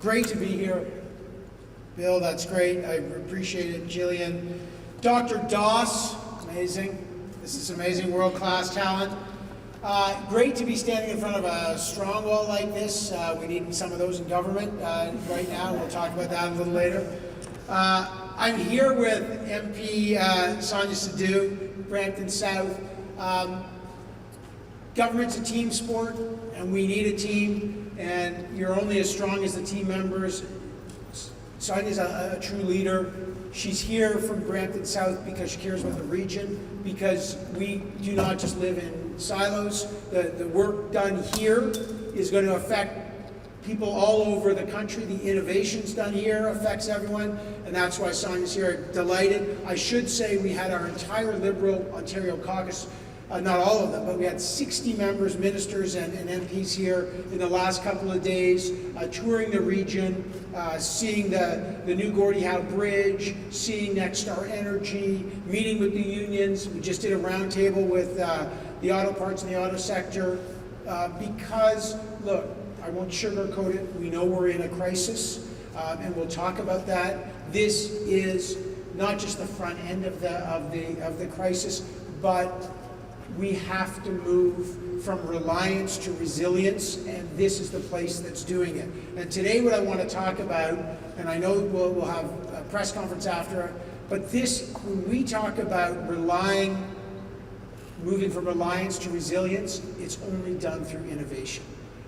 Great to be here. Bill, that's great. I appreciate it. Jillian. Dr. Doss, amazing. This is amazing, world-class talent. Great to be standing in front of a strong wall like this. We need some of those in government right now. We'll talk about that a little later. I'm here with MP Sonia Sadhu, Brampton South. Government's a team sport, and we need a team, and you're only as strong as the team members. Sonia's a true leader. She's here from Brampton South because she cares about the region, because we do not just live in silos. The work done here is going to affect people all over the country. The innovations done here affects everyone, and that's why Sonia's here. Delighted. I should say we had our entire Liberal Ontario caucus, not all of them, but we had 60 members, ministers, and MPs here in the last couple of days, touring the region, seeing the new Gordie Howe Bridge, seeing Nexstar Energy, meeting with the unions. We just did a roundtable with the auto parts and the auto sector, because, look, I won't sugarcoat it, we know we're in a crisis, and we'll talk about that. This is not just the front end of the crisis, but we have to move from reliance to resilience, and this is the place that's doing it. And today what I want to talk about, and I know we'll have a press conference after, but this, when we talk about moving from reliance to resilience, it's only done through innovation.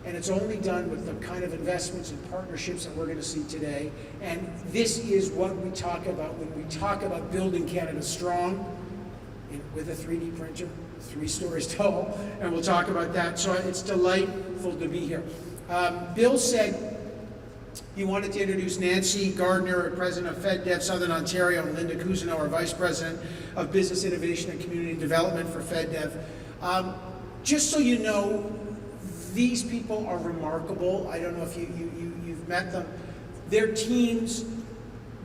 And it's only done with the kind of investments and partnerships that we're going to see today. And this is what we talk about when we talk about building Canada strong, with a 3D printer, 3 stories tall, and we'll talk about that. So it's delightful to be here. Bill said he wanted to introduce Nancy Gardner, President of FedDev Southern Ontario, and Linda Cousineau, our Vice President of Business Innovation and Community Development for FedDev. Just so you know, these people are remarkable. I don't know if you've met them. Their teams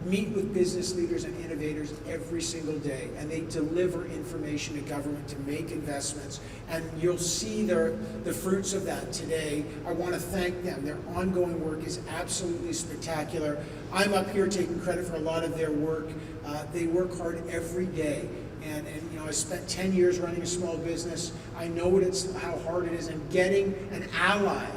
meet with business leaders and innovators every single day, and they deliver information to government to make investments, and you'll see the fruits of that today. I want to thank them. Their ongoing work is absolutely spectacular. I'm up here taking credit for a lot of their work. They work hard every day, and you know, I spent 10 years running a small business. I know how hard it is, and getting an ally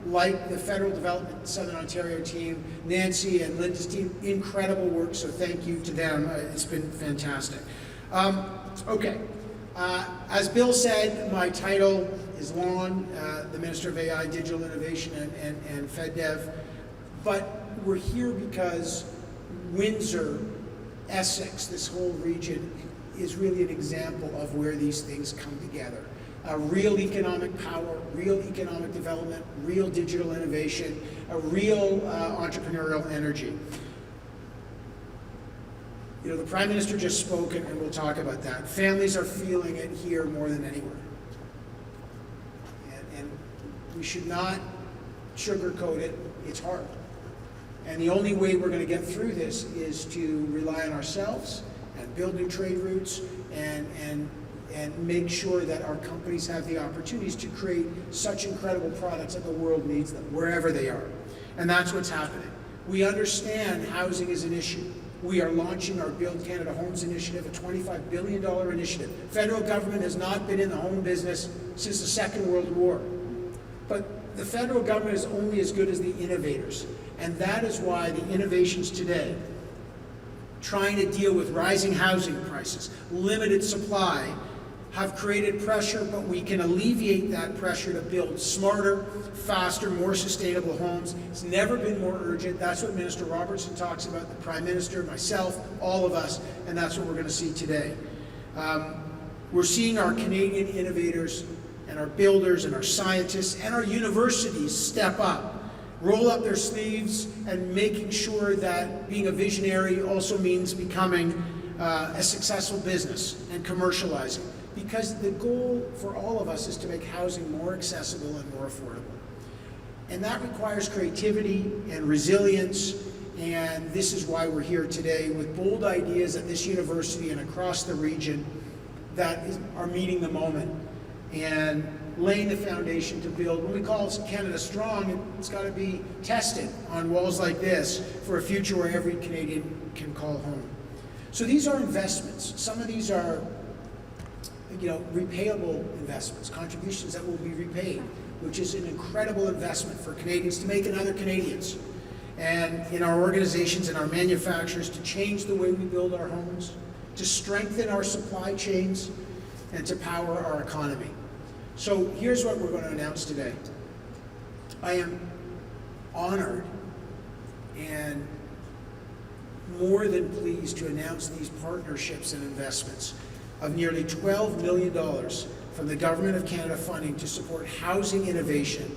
like the Federal Development Southern Ontario team, Nancy and Linda's team, incredible work, so thank you to them. It's been fantastic. Okay, as Bill said, my title is long, the Minister of AI, Digital Innovation, and FedDev, but we're here because Windsor, Essex, this whole region is really an example of where these things come together. Real economic power, real economic development, real digital innovation, a real entrepreneurial energy. You know, the Prime Minister just spoke, and we'll talk about that. Families are feeling it here more than anywhere. And we should not sugarcoat it. It's hard. And the only way we're going to get through this is to rely on ourselves and build new trade routes and make sure that our companies have the opportunities to create such incredible products that the world needs them, wherever they are. And that's what's happening. We understand housing is an issue. We are launching our Build Canada Homes initiative, a $25 billion initiative. Federal government has not been in the home business since the Second World War. But the federal government is only as good as the innovators. And that is why the innovations today, trying to deal with rising housing prices, limited supply, have created pressure, but we can alleviate that pressure to build smarter, faster, more sustainable homes. It's never been more urgent. That's what Minister Robertson talks about, the Prime Minister, myself, all of us, and that's what we're going to see today. We're seeing our Canadian innovators and our builders and our scientists and our universities step up, roll up their sleeves, and making sure that being a visionary also means becoming a successful business and commercializing. Because the goal for all of us is to make housing more accessible and more affordable. And that requires creativity and resilience, and this is why we're here today with bold ideas at this university and across the region that are meeting the moment. And laying the foundation to build. When we call Canada strong, it's got to be tested on walls like this for a future where every Canadian can call home. So these are investments. Some of these are, repayable investments, contributions that will be repaid, which is an incredible investment for Canadians to make in other Canadians, and in our organizations and our manufacturers to change the way we build our homes, to strengthen our supply chains, and to power our economy. So here's what we're going to announce today. I am honored and more than pleased to announce these partnerships and investments of nearly $12 million from the Government of Canada funding to support housing innovation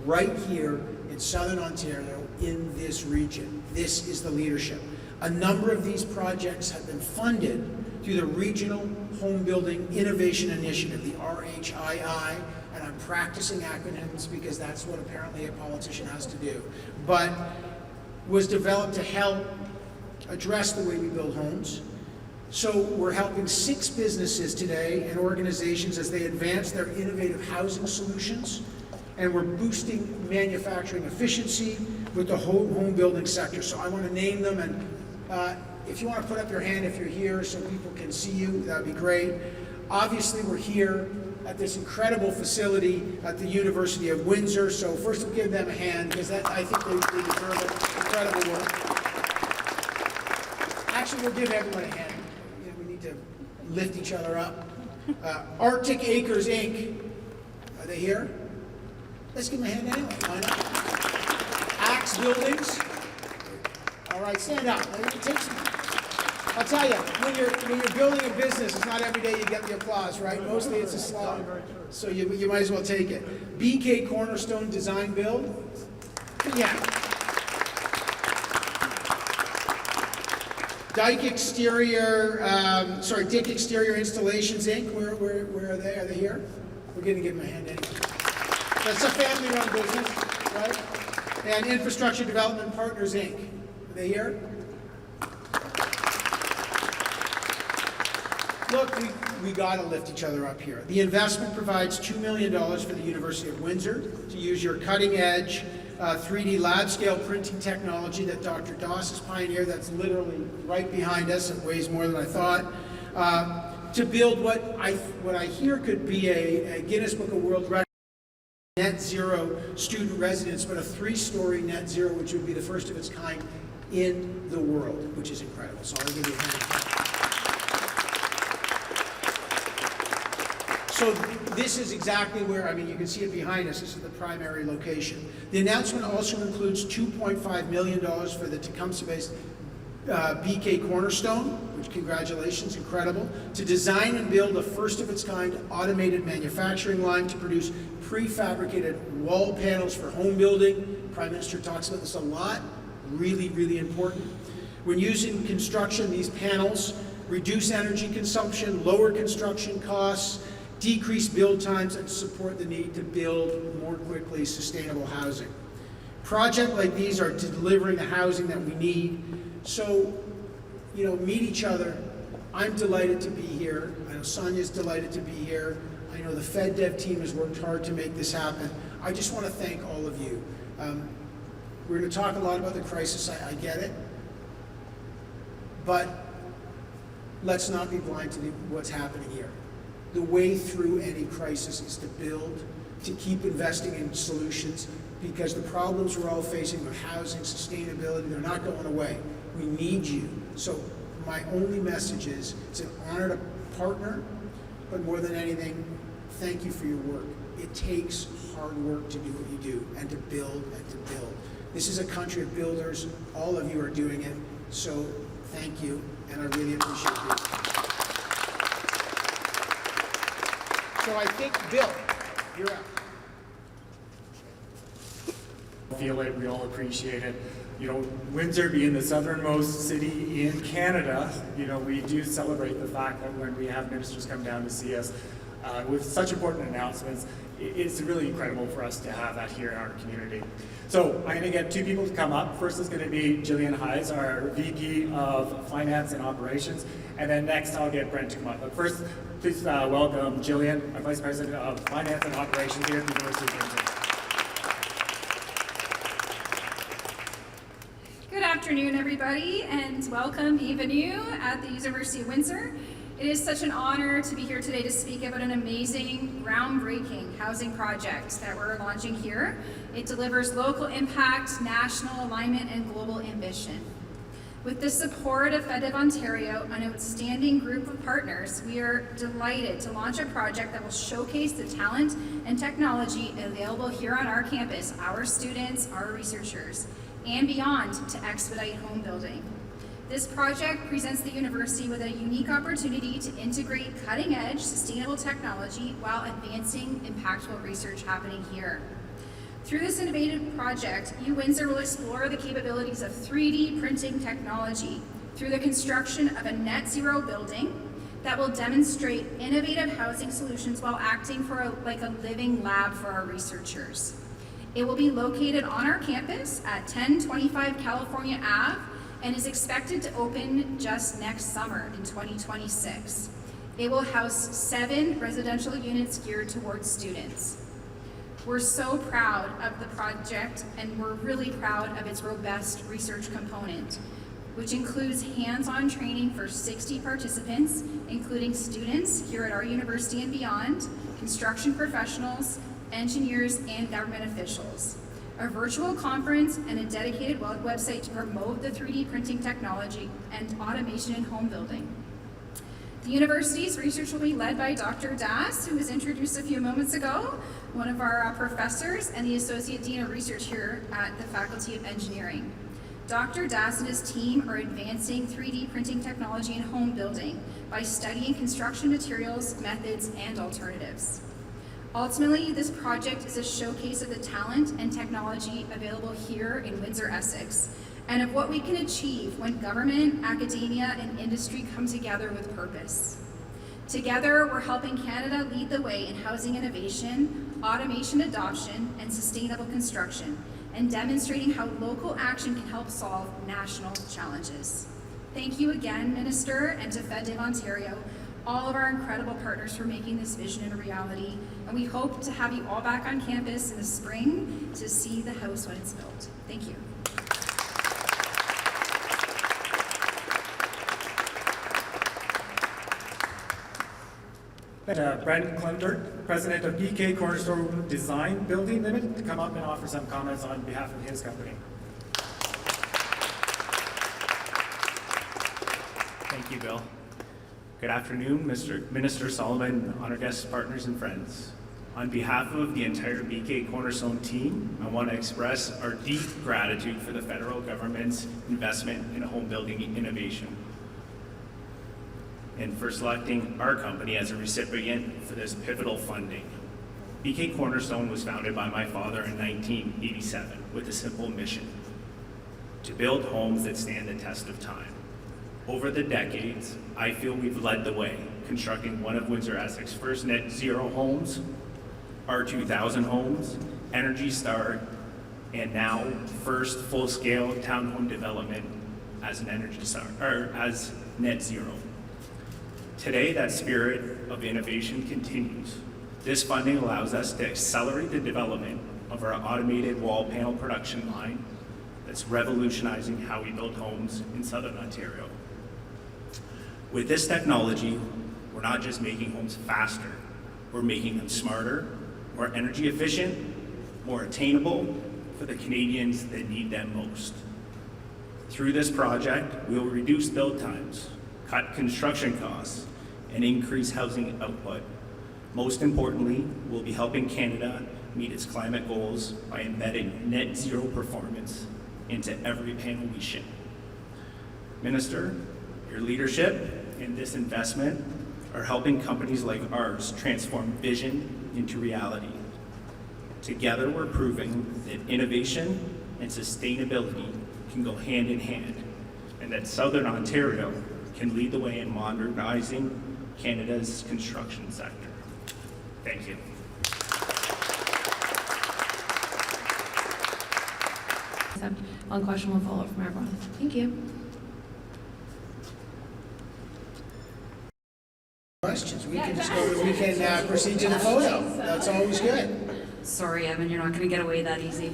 right here in Southern Ontario in this region. This is the leadership. A number of these projects have been funded through the Regional Home Building Innovation Initiative, the RHII, and I'm practicing acronyms because that's what apparently a politician has to do, but was developed to help address the way we build homes. So we're helping 6 businesses today and organizations as they advance their innovative housing solutions, and we're boosting manufacturing efficiency with the whole home building sector. So I want to name them, and if you want to put up your hand if you're here so people can see you, that would be great. Obviously, we're here at this incredible facility at the University of Windsor, so first we'll give them a hand because I think they deserve it. Incredible work. Actually, we'll give everyone a hand. We need to lift each other up. Arctic Acres, Inc. Are they here? Let's give them a hand anyway. Why not? Axe Buildings. All right, stand up. I'll tell you, when you're building a business, it's not every day you get the applause, right? Mostly it's a slog. So you might as well take it. BK Cornerstone Design Build. Yeah. Dick Exterior Installations, Inc. Where are they? Are they here? We're going to give them a hand anyway. That's a family-run business, right? And Infrastructure Development Partners, Inc. Are they here? Look, we got to lift each other up here. The investment provides $2 million for the University of Windsor to use your cutting-edge 3D lab-scale printing technology that Dr. Doss has pioneered. That's literally right behind us. It weighs more than I thought. To build what I hear could be a Guinness Book of World Records net zero student residence, but a 3-story net zero, which would be the first of its kind in the world, which is incredible. So I'll give you a hand. So this is exactly where, you can see it behind us. This is the primary location. The announcement also includes $2.5 million for the Tecumseh-based BK Cornerstone, which, congratulations, incredible, to design and build a first-of-its-kind automated manufacturing line to produce prefabricated wall panels for home building. The Prime Minister talks about this a lot. Really, really important. When used in construction, these panels reduce energy consumption, lower construction costs, decrease build times, and support the need to build more quickly sustainable housing. Projects like these are delivering the housing that we need. So, meet each other. I'm delighted to be here. I know Sonia's delighted to be here. I know the FedDev team has worked hard to make this happen. I just want to thank all of you. We're going to talk a lot about the crisis. I get it. But let's not be blind to what's happening here. The way through any crisis is to build, to keep investing in solutions, because the problems we're all facing with housing, sustainability, they're not going away. We need you. So my only message is, it's an honor to partner, but more than anything, thank you for your work. It takes hard work to do what you do, and to build and to build. This is a country of builders. All of you are doing it. So thank you, and I really appreciate you. So I think, Bill, you're up. I feel like we all appreciate it. Windsor being the southernmost city in Canada, we do celebrate the fact that when we have ministers come down to see us with such important announcements, it's really incredible for us to have that here in our community. So I'm going to get two people to come up. First is going to be Jillian Hyes, our VP of Finance and Operations, and then next I'll get Brent to come up. But first, please welcome Jillian, our Vice President of Finance and Operations here at the University of Windsor. Good afternoon, everybody, and welcome, bienvenue at the University of Windsor. It is such an honor to be here today to speak about an amazing, groundbreaking housing project that we're launching here. It delivers local impact, national alignment, and global ambition. With the support of FedDev Ontario, an outstanding group of partners, we are delighted to launch a project that will showcase the talent and technology available here on our campus, our students, our researchers, and beyond to expedite home building. This project presents the university with a unique opportunity to integrate cutting-edge, sustainable technology while advancing impactful research happening here. Through this innovative project, UWindsor will explore the capabilities of 3D printing technology through the construction of a net zero building that will demonstrate innovative housing solutions while acting like a living lab for our researchers. It will be located on our campus at 1025 California Ave and is expected to open just next summer in 2026. It will house 7 residential units geared towards students. We're so proud of the project, and we're really proud of its robust research component, which includes hands-on training for 60 participants, including students here at our university and beyond, construction professionals, engineers, and government officials, a virtual conference, and a dedicated website to promote the 3D printing technology and automation in home building. The university's research will be led by Dr. Das, who was introduced a few moments ago, one of our professors and the Associate Dean of Research here at the Faculty of Engineering. Dr. Das and his team are advancing 3D printing technology in home building by studying construction materials, methods, and alternatives. Ultimately, this project is a showcase of the talent and technology available here in Windsor, Essex, and of what we can achieve when government, academia, and industry come together with purpose. Together, we're helping Canada lead the way in housing innovation, automation adoption, and sustainable construction, and demonstrating how local action can help solve national challenges. Thank you again, Minister, and to FedDev Ontario, all of our incredible partners for making this vision a reality, and we hope to have you all back on campus in the spring to see the house when it's built. Thank you. Brent Klundert, President of BK Cornerstone Design Building Limited, to come up and offer some comments on behalf of his company. Thank you, Bill. Good afternoon, Minister Solomon, honored guests, partners, and friends. On behalf of the entire BK Cornerstone team, I want to express our deep gratitude for the federal government's investment in home building innovation and for selecting our company as a recipient for this pivotal funding. BK Cornerstone was founded by my father in 1987 with a simple mission: to build homes that stand the test of time. Over the decades, I feel we've led the way, constructing one of Windsor Essex's first net zero homes, R2000 homes, Energy Star, and now first full-scale townhome development as an Energy Star, or as net zero. Today, that spirit of innovation continues. This funding allows us to accelerate the development of our automated wall panel production line that's revolutionizing how we build homes in Southern Ontario. With this technology, we're not just making homes faster, we're making them smarter, more energy efficient, more attainable for the Canadians that need them most. Through this project, we will reduce build times, cut construction costs, and increase housing output. Most importantly, we'll be helping Canada meet its climate goals by embedding net zero performance into every panel we ship. Minister, your leadership in this investment are helping companies like ours transform vision into reality. Together, we're proving that innovation and sustainability can go hand in hand, and that Southern Ontario can lead the way in modernizing Canada's construction sector. Thank you. accept unquestionable follow-up from everyone. Thank you. Questions? We can just go. We can proceed to the photo. That's always good. Sorry, Evan, you're not going to get away that easy.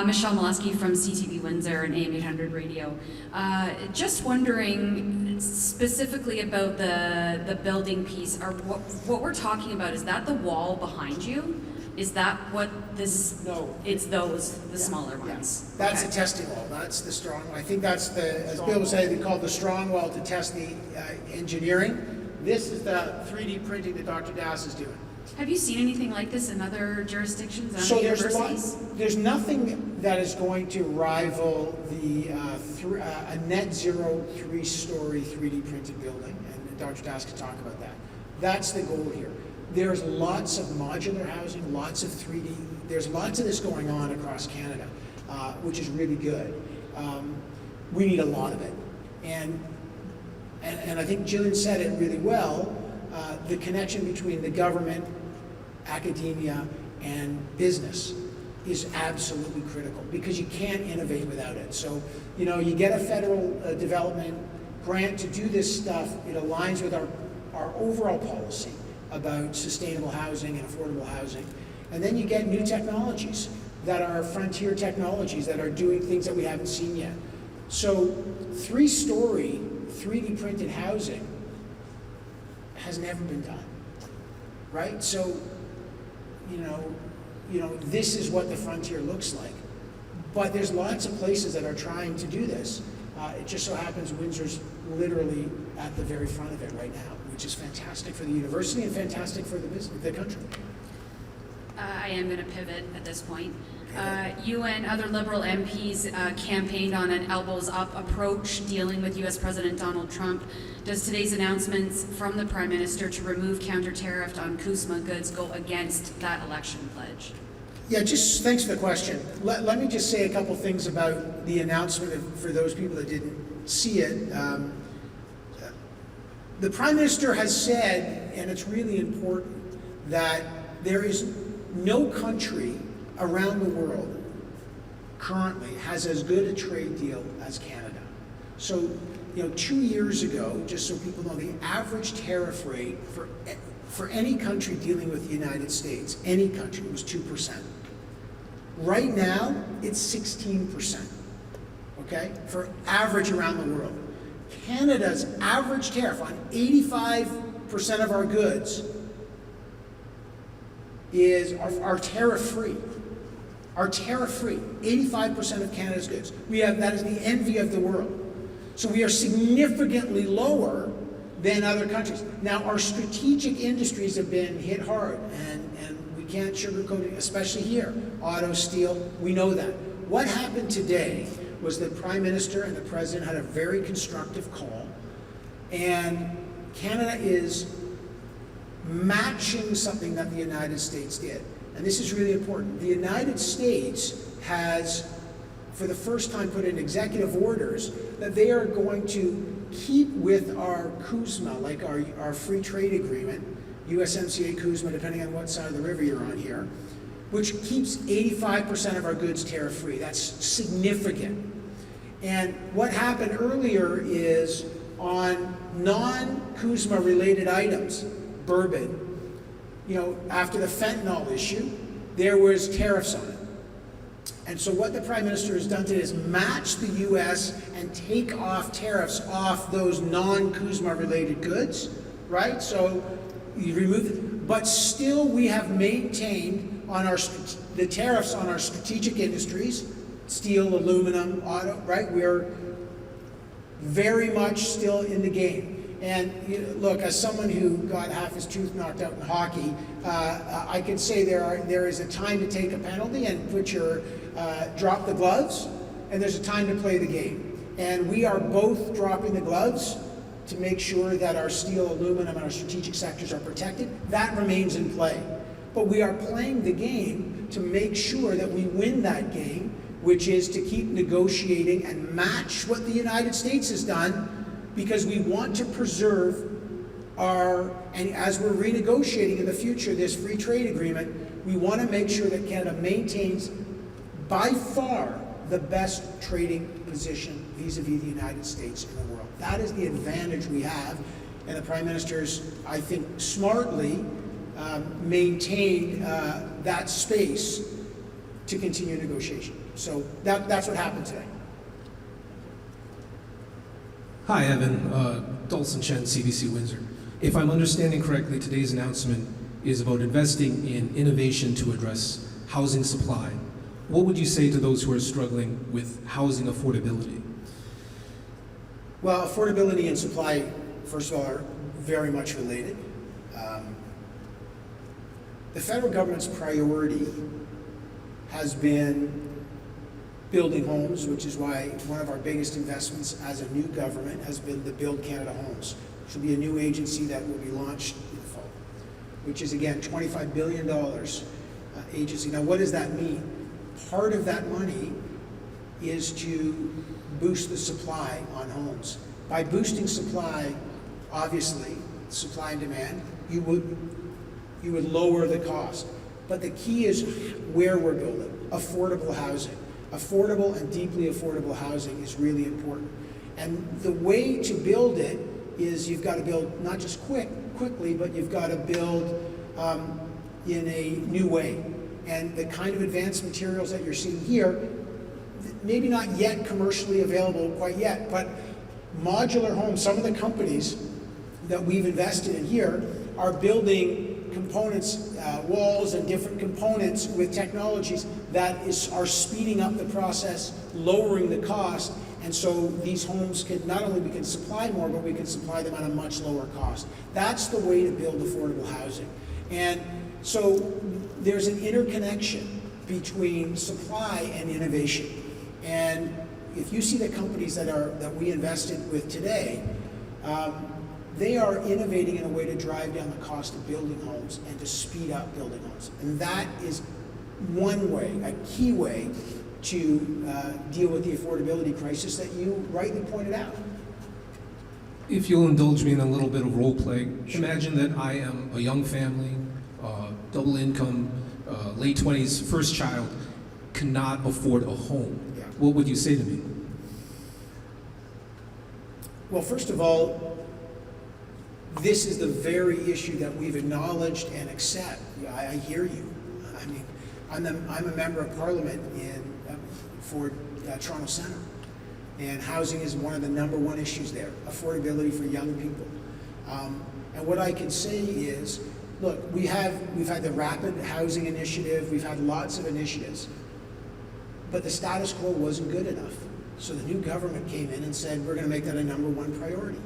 Michelle Molesky from CTV Windsor and AM 800 Radio. Just wondering specifically about the building piece. Or what we're talking about, is that the wall behind you? Is that what this? No. It's the smaller ones. That's Okay. a testing wall. That's the strong. I think that's the, as Bill was saying, they call the strong wall to test the engineering. This is the 3D printing that Dr. Das is doing. Have you seen anything like this in other jurisdictions and So universities? there's nothing that is going to rival the a net zero 3-story 3D printed building, and Dr. Das can talk about that. That's the goal here. There's lots of modular housing, lots of 3D. There's lots of this going on across Canada, which is really good. We need a lot of it, and I think Jillian said it really well. The connection between the government, academia, and business is absolutely critical, because you can't innovate without it. So, you know, you get a federal development grant to do this stuff, it aligns with our overall policy about sustainable housing and affordable housing. And then you get new technologies that are frontier technologies that are doing things that we haven't seen yet. So 3-story 3D printed housing has never been done, right? So, you know, this is what the frontier looks like. But there's lots of places that are trying to do this. It just so happens Windsor's literally at the very front of it right now, which is fantastic for the university and fantastic for the business, the country. I am going to pivot at this point. You and other Liberal MPs campaigned on an elbows-up approach dealing with U.S. President Donald Trump. Does today's announcements from the Prime Minister to remove counter-tariff on CUSMA goods go against that election pledge? Yeah, just thanks for the question. Let me just say a couple things about the announcement for those people that didn't see it. The Prime Minister has said, and it's really important, that there is no country around the world currently has as good a trade deal as Canada. So, you know, 2 years ago, just so people know, the average tariff rate for any country dealing with the United States, any country, was 2%. Right now, it's 16%, okay, for average around the world. Canada's average tariff on 85% of our goods are tariff-free. Are tariff-free. 85% of Canada's goods. That is the envy of the world. So we are significantly lower than other countries. Now, our strategic industries have been hit hard, and we can't sugarcoat it, especially here. Auto, steel, we know that. What happened today was the Prime Minister and the President had a very constructive call, and Canada is matching something that the United States did. And this is really important. The United States has, for the first time, put in executive orders that they are going to keep with our CUSMA, like our free trade agreement, USMCA CUSMA, depending on what side of the river you're on here, which keeps 85% of our goods tariff-free. That's significant. And what happened earlier is on non-CUSMA related items, bourbon, you know, after the fentanyl issue, there was tariffs on it. And so what the Prime Minister has done today is match the U.S. and take off tariffs off those non-CUSMA related goods, right? So you remove it, but still we have maintained on the tariffs on our strategic industries, steel, aluminum, auto, right? We're very much still in the game. And you know, look, as someone who got half his tooth knocked out in hockey, I can say there is a time to take a penalty and drop the gloves, and there's a time to play the game. And we are both dropping the gloves to make sure that our steel, aluminum, and our strategic sectors are protected. That remains in play. But we are playing the game to make sure that we win that game, which is to keep negotiating and match what the United States has done, because we want to preserve and as we're renegotiating in the future this free trade agreement, we want to make sure that Canada maintains by far the best trading position vis-a-vis the United States in the world. That is the advantage we have, and the Prime Minister's, I think, smartly maintained that space to continue negotiation. So that's what happened today. Hi, Evan. Dulcin Chen, CBC Windsor. If I'm understanding correctly, today's announcement is about investing in innovation to address housing supply. What would you say to those who are struggling with housing affordability? Well, affordability and supply, first of all, are very much related. The federal government's priority has been building homes, which is why one of our biggest investments as a new government has been the Build Canada Homes, which will be a new agency that will be launched in the fall, which is, again, $25 billion agency. Now, what does that mean? Part of that money is to boost the supply on homes. By boosting supply, obviously, supply and demand, you would lower the cost. But the key is where we're building, affordable housing. Affordable and deeply affordable housing is really important. And the way to build it is you've got to build not just quickly, but you've got to build in a new way. And the kind of advanced materials that you're seeing here, maybe not yet commercially available quite yet, but modular homes, some of the companies that we've invested in here are building components, walls and different components with technologies that are speeding up the process, lowering the cost, and so these homes can, not only we can supply more, but we can supply them at a much lower cost. That's the way to build affordable housing. And so there's an interconnection between supply and innovation. And if you see the companies that we invested with today, they are innovating in a way to drive down the cost of building homes and to speed up building homes. And that is one way, a key way to deal with the affordability crisis that you rightly pointed out. If you'll indulge me in a little bit of role play, imagine that I am a young family, double income, late 20s, first child, cannot afford a home. Yeah. What would you say to me? Well, first of all, this is the very issue that we've acknowledged and accept. I hear you. I mean, I'm a member of Parliament for Toronto Centre, and housing is one of the #1 issues there, affordability for young people. And what I can say is, look, we've had the Rapid Housing Initiative, we've had lots of initiatives, but the status quo wasn't good enough. So the new government came in and said, we're going to make that a #1 priority.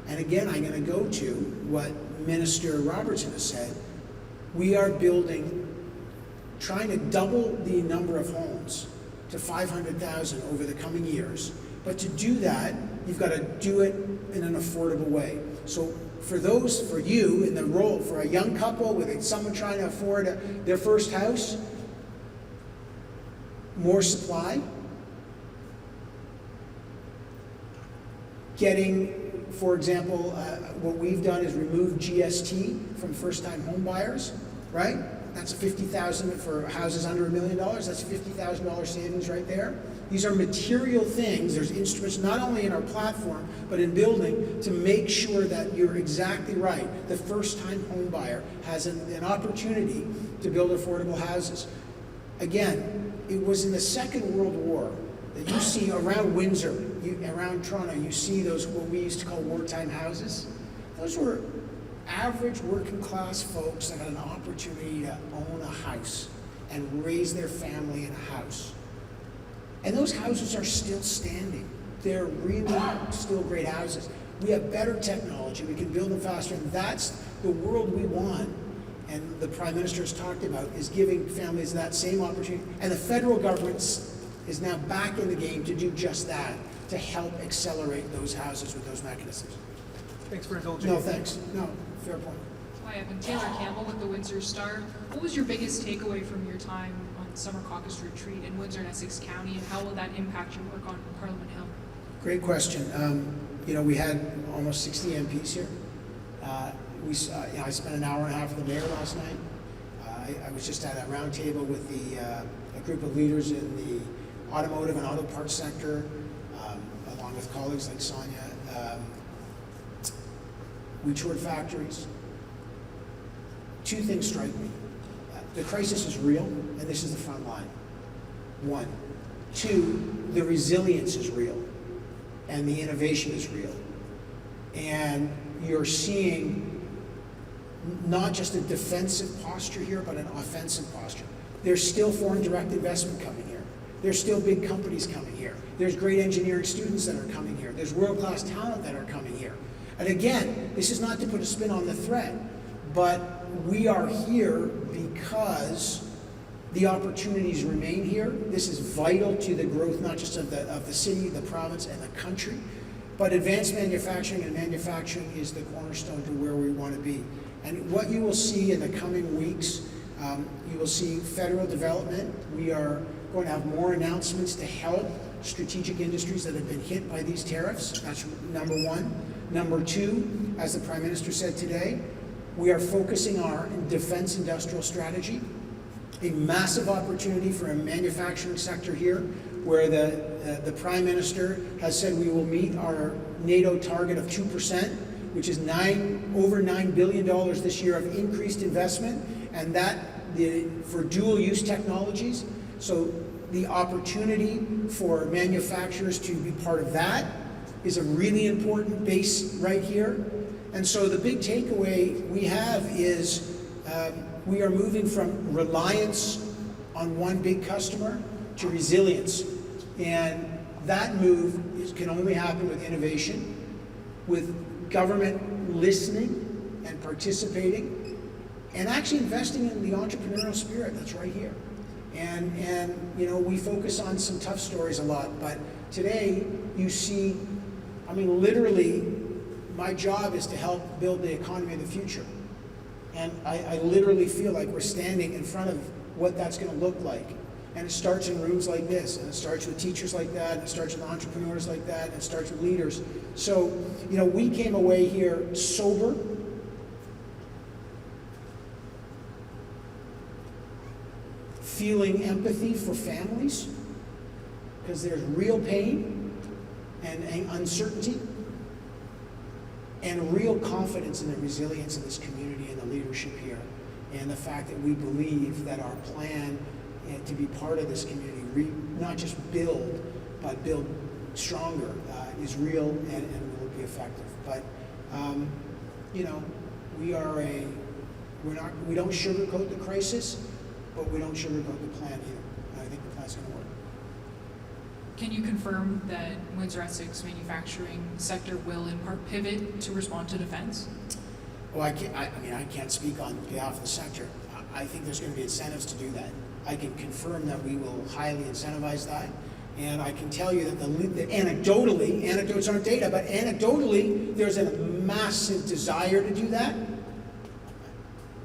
And again, I'm going to go to what Minister Robertson has said. We are trying to double the number of homes to 500,000 over the coming years. But to do that, you've got to do it in an affordable way. So for you in the role, for a young couple with someone trying to afford their first house, more supply, getting, for example, what we've done is remove GST from first-time home buyers, right? That's $50,000 for houses under $1 million. That's $50,000 savings right there. These are material things. There's instruments not only in our platform, but in building to make sure that you're exactly right. The first-time home buyer has an opportunity to build affordable houses. Again, it was in the Second World War that you see around Windsor, around Toronto, you see those what we used to call wartime houses. Those were average working class folks that had an opportunity to own a house and raise their family in a house. And those houses are still standing. They're really still great houses. We have better technology, we can build them faster, and that's the world we want. And the Prime Minister has talked about is giving families that same opportunity. And the federal government is now back in the game to do just that, to help accelerate those houses with those mechanisms. Thanks for indulging. No, thanks. No, fair point. Hi, I'm Taylor Campbell with the Windsor Star. What was your biggest takeaway from your time on Summer Caucus Retreat in Windsor and Essex County, and how will that impact your work on Parliament Hill? Great question. We had almost 60 MPs here. I spent an hour and a half with the mayor last night. I was just at a round table with a group of leaders in the automotive and auto parts sector, along with colleagues like Sonia. We toured factories. Two things strike me. The crisis is real, and this is the front line. One. Two, the resilience is real, and the innovation is real. And you're seeing not just a defensive posture here, but an offensive posture. There's still foreign direct investment coming here. There's still big companies coming here. There's great engineering students that are coming here. There's world-class talent that are coming here. And again, this is not to put a spin on the threat, but we are here because the opportunities remain here. This is vital to the growth, not just of the city, the province, and the country, but advanced manufacturing, and manufacturing is the cornerstone to where we want to be. And what you will see in the coming weeks, you will see federal development. We are going to have more announcements to help strategic industries that have been hit by these tariffs. That's number one. Number two, as the Prime Minister said today, we are focusing our defense industrial strategy, a massive opportunity for a manufacturing sector here, where the Prime Minister has said we will meet our NATO target of 2%, which is over $9 billion this year of increased investment, and that for dual-use technologies. So the opportunity for manufacturers to be part of that is a really important base right here. And so the big takeaway we have is we are moving from reliance on one big customer to resilience. And that move can only happen with innovation, with government listening and participating, and actually investing in the entrepreneurial spirit that's right here. And you know, we focus on some tough stories a lot, but today you see, I mean, literally, my job is to help build the economy of the future. And I literally feel like we're standing in front of what that's going to look like. And it starts in rooms like this, and it starts with teachers like that, and it starts with entrepreneurs like that, and it starts with leaders. So, you know, we came away here sober, feeling empathy for families, because there's real pain and uncertainty, and real confidence in the resilience of this community and the leadership here, and the fact that we believe that our plan to be part of this community, not just build, but build stronger, is real and will be effective. But you know, we don't sugarcoat the crisis, but we don't sugarcoat the plan either. And I think the plan's going to work. Can you confirm that Windsor-Essex manufacturing sector will in part pivot to respond to defense? Well, I can't speak on behalf of the sector. I think there's going to be incentives to do that. I can confirm that we will highly incentivize that. And I can tell you that anecdotally, anecdotes aren't data, but anecdotally, there's a massive desire to do that.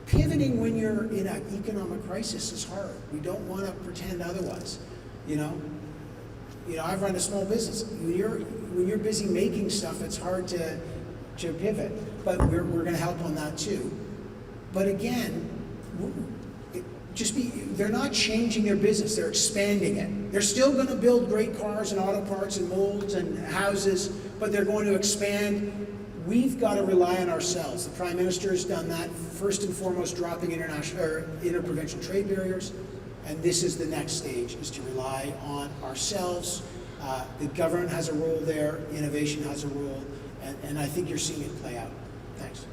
Pivoting when you're in an economic crisis is hard. We don't want to pretend otherwise, you know? You know, I've run a small business. When you're busy making stuff, it's hard to pivot. But we're going to help on that too. But again, they're not changing their business, they're expanding it. They're still going to build great cars and auto parts and molds and houses, but they're going to expand. We've got to rely on ourselves. The Prime Minister has done that, first and foremost, dropping interprovincial trade barriers. And this is the next stage, is to rely on ourselves. The government has a role there, innovation has a role, and I think you're seeing it play out. Thanks.